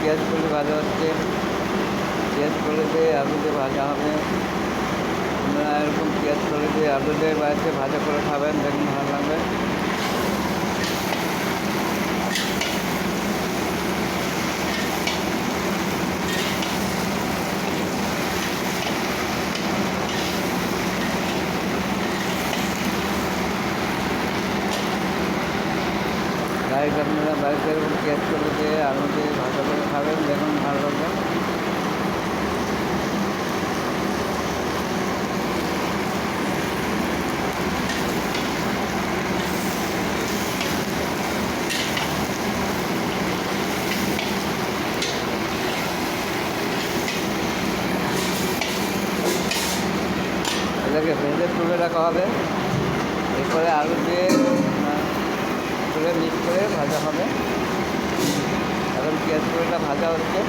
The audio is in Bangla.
পেঁয়াজ কলি ভাজা হচ্ছে। পেঁয়াজ কলি দিয়ে আলু দিয়ে ভাজা হবে। আপনারা এরকম পেঁয়াজ কলি দিয়ে আলু দিয়ে বাড়িতে ভাজা করে খাবেন, দেখুন ভালো লাগবে। গাইজ আপনারা বাড়িতে এরকম পেঁয়াজ কলি দিয়ে আলু দিয়ে ভাজা করে খাবেন, দেখুন ভালো লাগবে। এটাকে ভেজে তুলে রাখা হবে, এরপরে আলু দিয়ে তুলে মিক্স করে ভাজা হবে। এখন পেঁয়াজ কলিটা ভাজা হচ্ছে।